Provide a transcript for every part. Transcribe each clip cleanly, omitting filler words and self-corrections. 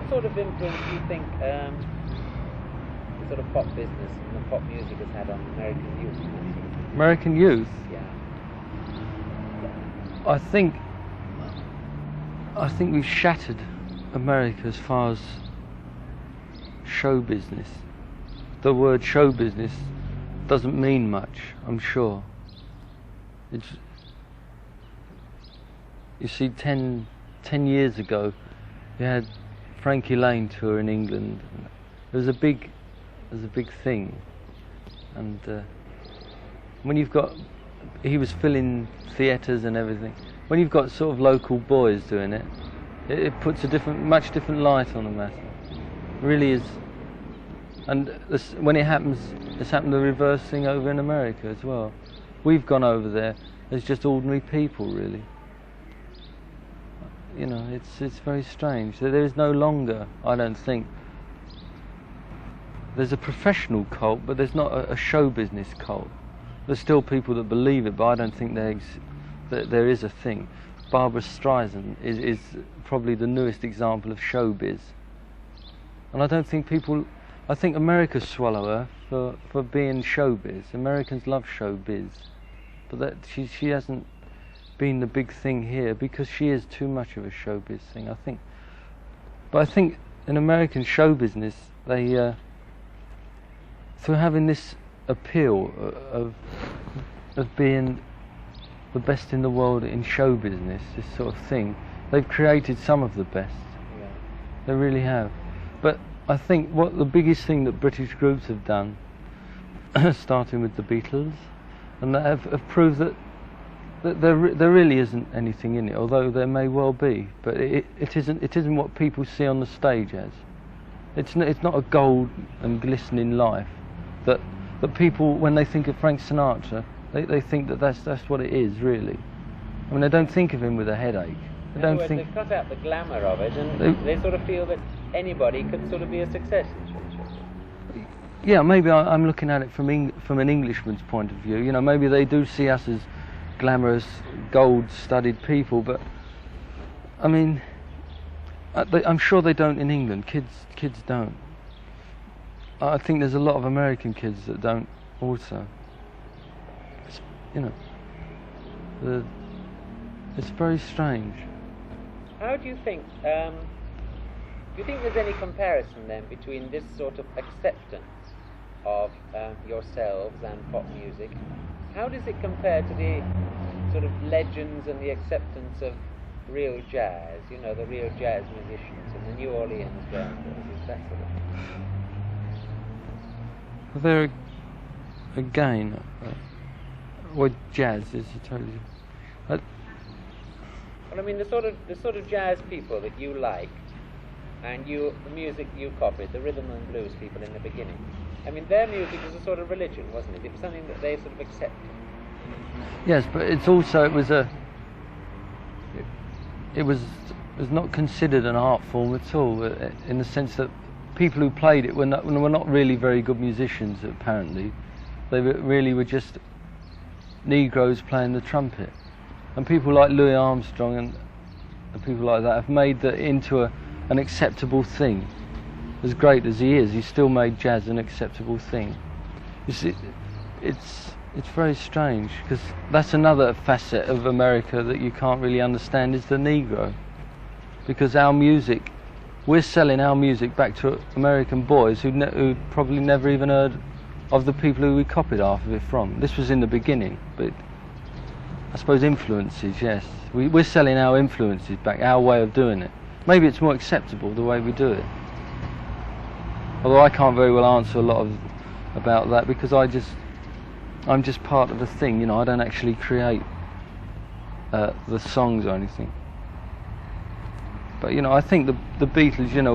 sort of influence do you think the sort of pop business and the pop music has had on American youth? American youth? Yeah. I think we've shattered America as far as show business. The word show business doesn't mean much, I'm sure. You see, 10 years ago, you had Frankie Lane tour in England. It was a big thing, and when you've got, he was filling theatres and everything. When you've got sort of local boys doing it, it puts a much different light on the matter. It really is. And when it happens, it's happened the reverse thing over in America as well. We've gone over there as just ordinary people, really. You know, it's very strange. There is no longer, I don't think, there's a professional cult, but there's not a show business cult. There's still people that believe it, but I don't think that there is a thing. Barbra Streisand is probably the newest example of showbiz. And I don't think people, I think America swallow her for being showbiz. Americans love showbiz, but that she hasn't been the big thing here because she is too much of a showbiz thing, I think. But I think in American show business, they through having this appeal of being the best in the world in show business, this sort of thing, they've created some of the best. Yeah. They really have. But I think what the biggest thing that British groups have done, starting with the Beatles, and that have proved that there really isn't anything in it, although there may well be. But it isn't what people see on the stage as. It's not a gold and glistening life that people, when they think of Frank Sinatra, they think that's what it is, really. I mean, they don't think of him with a headache. They don't think. They've cut out the glamour of it, and they sort of feel that anybody could sort of be a success in show. Yeah, maybe I'm looking at it from an Englishman's point of view. You know, maybe they do see us as glamorous, gold-studded people, but I mean, I'm sure they don't in England. Kids don't. I think there's a lot of American kids that don't also. You know, it's very strange. How do you think? Do you think there's any comparison then between this sort of acceptance of yourselves and pop music? How does it compare to the sort of legends and the acceptance of real jazz? You know, the real jazz musicians and the New Orleans jazz, that sort of thing. There again, what jazz is totally. Well, I mean, the sort of jazz people that you like, and the music you copied, the rhythm and blues people in the beginning. I mean, their music was a sort of religion, wasn't it? It was something that they sort of accepted. Yes, but it was not considered an art form at all, in the sense that people who played it were not really very good musicians, apparently. They really were just Negroes playing the trumpet. And people like Louis Armstrong and people like that have made that into an acceptable thing. As great as he is, he still made jazz an acceptable thing. You see, it's very strange, because that's another facet of America that you can't really understand, is the Negro. Because our music, we're selling our music back to American boys who probably never even heard of the people who we copied half of it from. This was in the beginning, but I suppose influences, yes. We're selling our influences back, our way of doing it. Maybe it's more acceptable the way we do it. Although I can't very well answer a lot about that, because I'm just part of the thing, you know. I don't actually create the songs or anything. But you know, I think the Beatles, you know,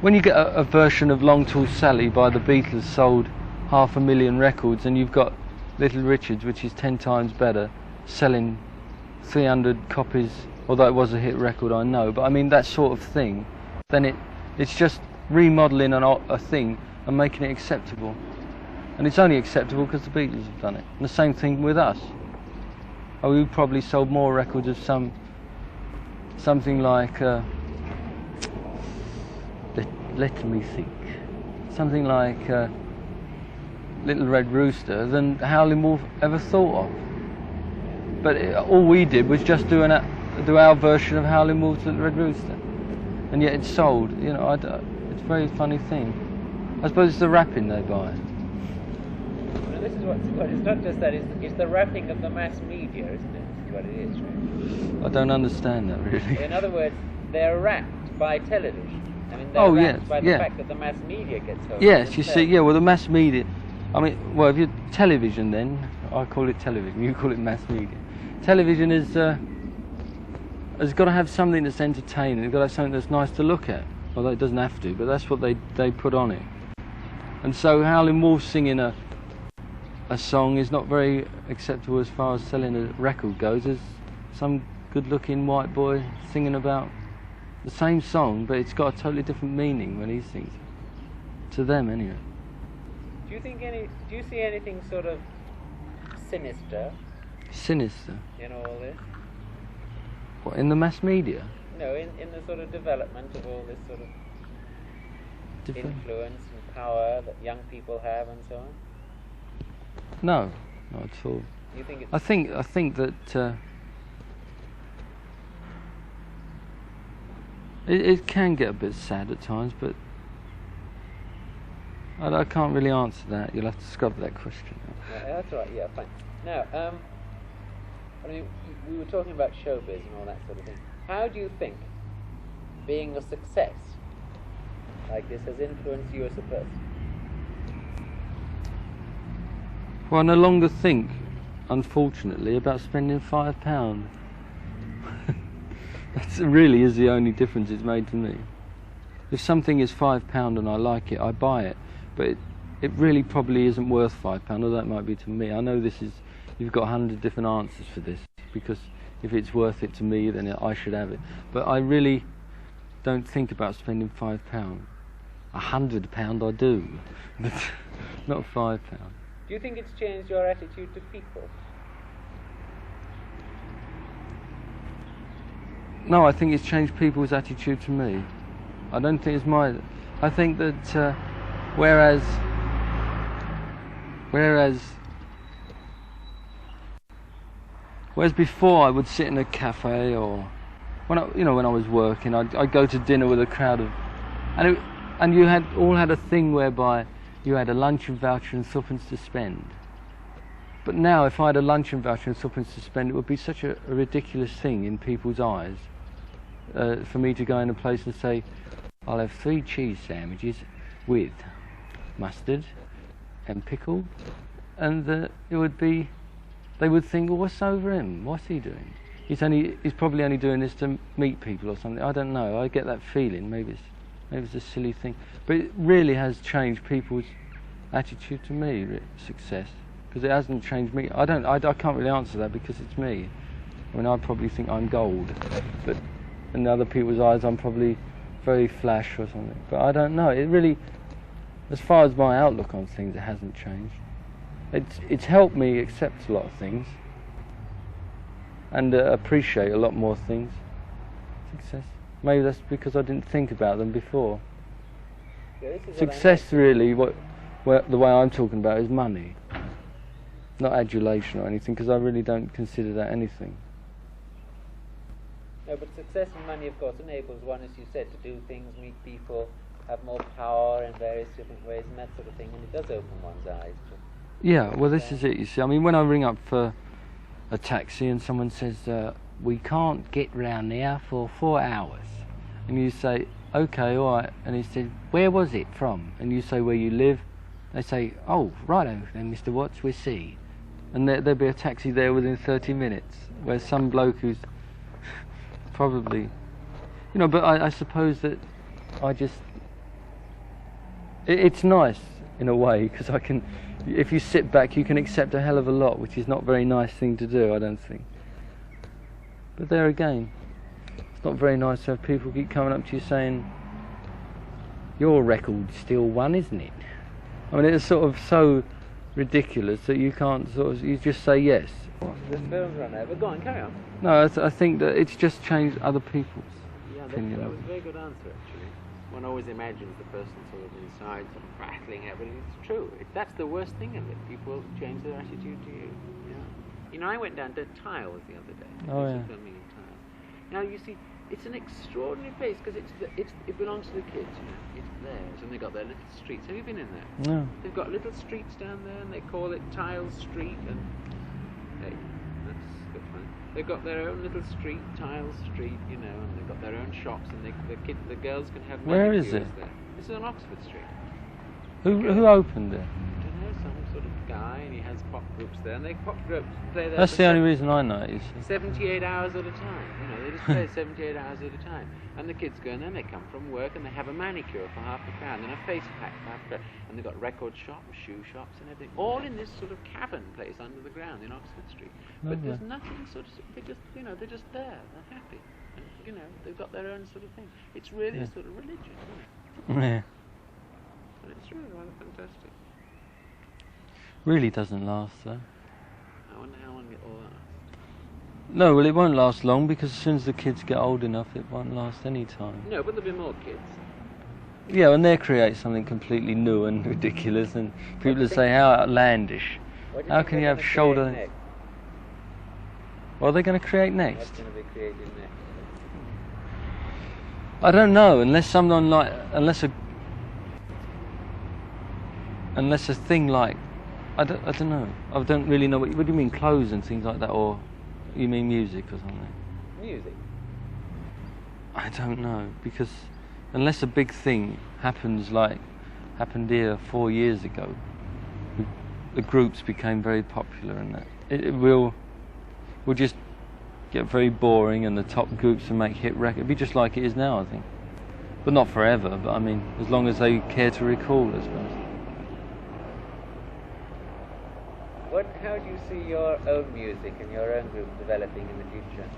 when you get a version of Long Tall Sally by the Beatles sold 500,000 records, and you've got Little Richards, which is 10 times better, selling 300 copies, although it was a hit record, I know, but I mean that sort of thing, then it's just remodelling a thing and making it acceptable. And it's only acceptable because the Beatles have done it. And the same thing with us. We probably sold more records of something like let me think, something like Little Red Rooster than Howlin' Wolf ever thought of. But all we did was just do our version of Howlin' Wolf's Little Red Rooster, and yet it sold. You know, it's a very funny thing. I suppose it's the rapping they buy. Well, this is it's not just that, it's the rapping of the mass media, isn't it? This is what it is, right? I don't understand that really. In other words, they're rapped by television. I mean, they're rapped by the fact that the mass media gets hold of it. Yes, you see, yeah, well, the mass media, I mean, well, if you're television then, I call it television, you call it mass media. Television has got to have something that's entertaining, it's got to have something that's nice to look at. Although it doesn't have to, but that's what they put on it. And so Howlin' Wolf singing a song is not very acceptable as far as selling a record goes, as some good-looking white boy singing about the same song, but it's got a totally different meaning when he sings it. To them, anyway. Do you see anything sort of sinister? Sinister? In all this? What, in the mass media? No, in the sort of development of all this sort of influence and power that young people have and so on? No, not at all. You think it's... I think that it can get a bit sad at times, but I can't really answer that. You'll have to scrub that question out. Yeah, that's right, yeah, fine. Now, I mean, we were talking about showbiz and all that sort of thing. How do you think being a success like this has influenced you as a person? Well, I no longer think, unfortunately, about spending £5. That really is the only difference it's made to me. If something is £5 and I like it, I buy it. But it really probably isn't worth £5, although that might be to me. I know you've got 100 different answers for this, because if it's worth it to me, then I should have it. But I really don't think about spending £5. £100 I do, but not £5. Do you think it's changed your attitude to people? No, I think it's changed people's attitude to me. I don't think it's mine. I think that whereas before I would sit in a cafe, or when I was working, I'd go to dinner with a crowd of, and you all had a thing whereby you had a luncheon voucher and threepence to spend. But now, if I had a luncheon voucher and threepence to spend, it would be such a ridiculous thing in people's eyes for me to go in a place and say, I'll have 3 cheese sandwiches with mustard and pickle, and it would be, they would think, well, what's over him? What's he doing? He's probably only doing this to meet people or something. I don't know. I get that feeling. Maybe it's a silly thing, but it really has changed people's attitude to me. Success, because it hasn't changed me. I can't really answer that because it's me. I mean, I probably think I'm gold, but in other people's eyes, I'm probably very flash or something. But I don't know. It really, as far as my outlook on things, it hasn't changed. It's helped me accept a lot of things and appreciate a lot more things. Success. Maybe that's because I didn't think about them before. Yeah, success, really, the way I'm talking about is money, not adulation or anything, because I really don't consider that anything. No, but success and money, of course, enables one, as you said, to do things, meet people, have more power in various different ways and that sort of thing, and it does open one's eyes to... Yeah, well, this is it, you see. I mean, when I ring up for a taxi and someone says, we can't get round there for 4 hours, and you say, okay, all right, and he said, where was it from? And you say where you live. They say, oh, righto then, Mr. Watts, we'll see. And there'll be a taxi there within 30 minutes, where some bloke who's probably, but I suppose that it's nice in a way, because if you sit back, you can accept a hell of a lot, which is not a very nice thing to do, I don't think. But there again, it's not very nice to have people keep coming up to you saying, your record's still one, isn't it? I mean, it's sort of so ridiculous that you can't you just say yes. The film's run out, but go on, carry on. No, I think that it's just changed other people's opinion. That was a very good answer, actually. one always imagines the person sort of inside, sort of battling everything. It's true. That's the worst thing of it. People change their attitude to you. Yeah. You know, I went down to Tiles the other day. Oh, yeah. Filming in Tiles. Now you see, it's an extraordinary place because it belongs to the kids. You know, it's theirs, and they got their little streets. Have you been in there? No. They've got little streets down there, and they call it Tiles Street. And hey, that's good fun. They've got their own little street, Tiles Street, you know, and they've got their own shops, and the girls can have Where is manicures it? there. This is on Oxford Street. Who opened it? I don't know, some sort of guy, and he has pop groups there, and they pop groups play there. That's for the only reason I know. You see. 78 hours at a time. You know, they just play 78 hours at a time. And the kids go in there, and they come from work, and they have a manicure for £50, and a face pack for £50, and they've got record shops, shoe shops, and everything, all in this sort of cavern place under the ground in Oxford Street. But Lovely. there's nothing sort of, they just, you know, they're just there, they're happy. And, you know, they've got their own sort of thing. It's really Yeah. a sort of religion, isn't it? Yeah. And it's really rather fantastic. Really doesn't last though. I wonder how long it all lasts. No, well, it won't last long because as soon as the kids get old enough, it won't last any time. No, but there'll be more kids. Yeah, and they create something completely new and ridiculous, and people will say, how outlandish. What do you How think can they're you have gonna create shoulder... next? What are they going to create next? What's going to be created next? I don't know, unless someone like... Unless a thing like... I don't know. I don't really know. What do you mean, clothes and things like that? Or you mean music or something? Music. I don't know, because unless a big thing happens like happened here 4 years ago, the groups became very popular, and that it will just get very boring, and the top groups will make hit records. It'll be just like it is now, I think, but not forever. But I mean, as long as they care to recall, I suppose. How do you see your own music and your own group developing in the future?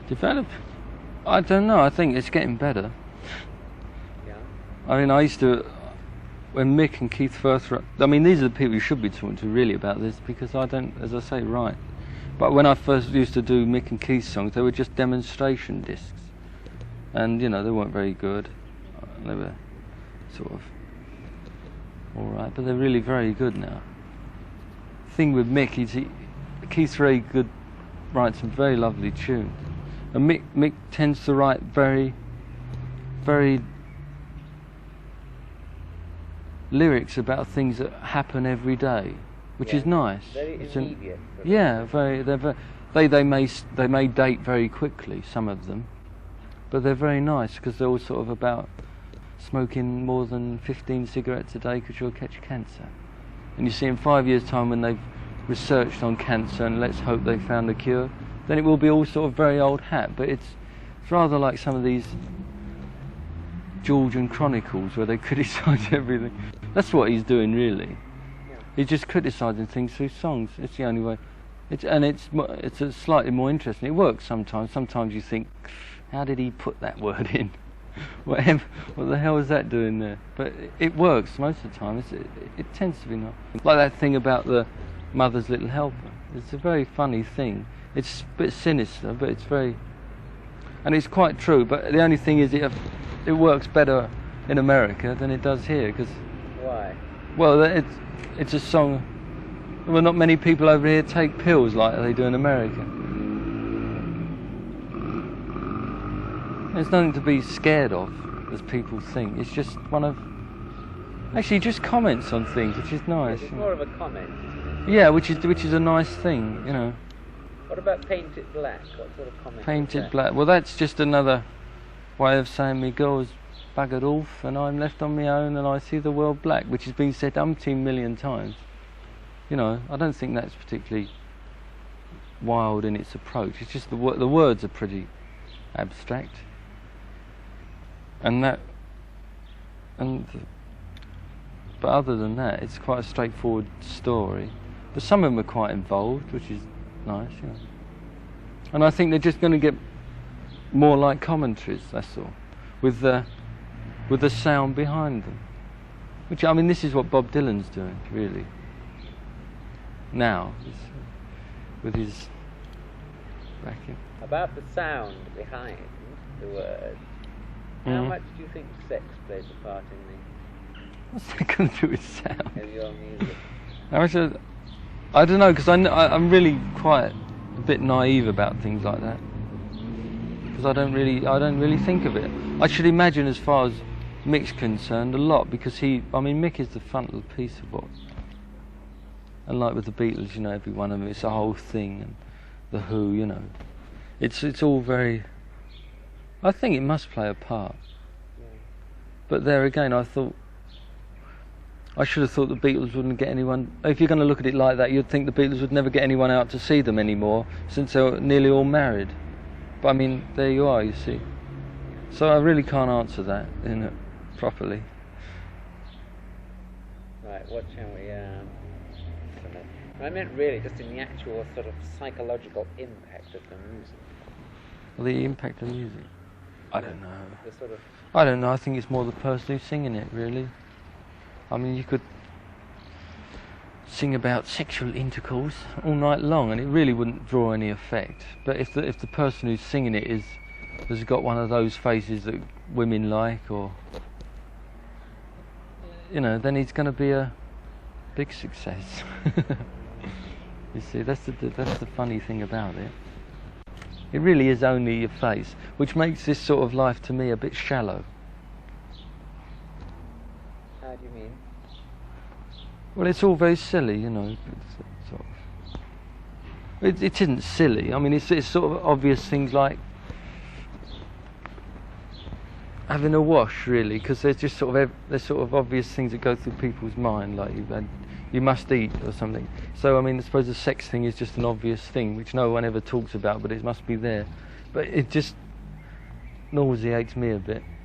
Develop? I don't know. I think it's getting better. Yeah. I mean, I used to, when Mick and Keith first, I mean, these are the people you should be talking to really about this, because I don't, as I say, write. But when I first used to do Mick and Keith songs, they were just demonstration discs, and you know, they weren't very good. They were sort of all right, but they're really very good now. The thing with Mick is Keith's very good, writes some very lovely tunes, and Mick tends to write very, very lyrics about things that happen every day, which is nice. Very immediate. Yeah, they may date very quickly, some of them, but they're very nice because they're all sort of about smoking more than 15 cigarettes a day because you'll catch cancer. And you see, in 5 years' time, when they've researched on cancer and let's hope they found a cure, then it will be all sort of very old hat. But it's rather like some of these Georgian chronicles where they criticise everything. That's what he's doing, really. Yeah. He's just criticising things through songs. It's the only way. It's a slightly more interesting. It works sometimes. Sometimes you think, how did he put that word in? What the hell is that doing there? But it works most of the time. It tends to be nice. Like that thing about the mother's little helper. It's a very funny thing. It's a bit sinister, but it's very... And it's quite true, but the only thing is it works better in America than it does here, because... Why? Well, it's a song... Well, not many people over here take pills like they do in America. There's nothing to be scared of, as people think. It's just one of... Actually, just comments on things, which is nice. It's more of a comment, isn't it? Yeah, which is a nice thing, you know. What about Paint It Black? What sort of comment? Paint is It that? Black. Well, that's just another way of saying me girl's buggered off and I'm left on my own and I see the world black, which has been said umpteen million times. You know, I don't think that's particularly wild in its approach. It's just the words are pretty abstract. But other than that, it's quite a straightforward story. But some of them are quite involved, which is nice, you know. And I think they're just going to get more like commentaries, that's all, with the sound behind them. Which, I mean, this is what Bob Dylan's doing, really. Now, with his backing. About the sound behind, the word. How much do you think sex plays a part What's that going to do with sound? in your music? I don't know, because I'm really quite a bit naive about things like that. Because I don't really think of it. I should imagine, as far as Mick's concerned, a lot, because Mick is the frontal piece of what. And like with the Beatles, you know, every one of them, it's a whole thing, and the Who, you know, it's all very. I think it must play a part. Yeah. But there again, I should have thought the Beatles wouldn't get anyone. If you're going to look at it like that, you'd think the Beatles would never get anyone out to see them anymore, since they're nearly all married. But I mean, there you are, you see. So I really can't answer that, properly. Right, what shall we? I meant really just in the actual sort of psychological impact of the music. Well, the impact of music. I don't know. The sort of. I don't know. I think it's more the person who's singing it, really. I mean, you could sing about sexual intercourse all night long, and it really wouldn't draw any effect. But if the person who's singing it has got one of those faces that women like, or you know, then he's going to be a big success. You see, that's the funny thing about it. It really is only your face, which makes this sort of life to me a bit shallow. How do you mean? Well, it's all very silly, you know. It isn't silly. I mean, it's sort of obvious things like having a wash, really, because there's just sort of obvious things that go through people's mind, like you must eat or something. So I mean, I suppose the sex thing is just an obvious thing which no one ever talks about, but it must be there. But it just nauseates me a bit.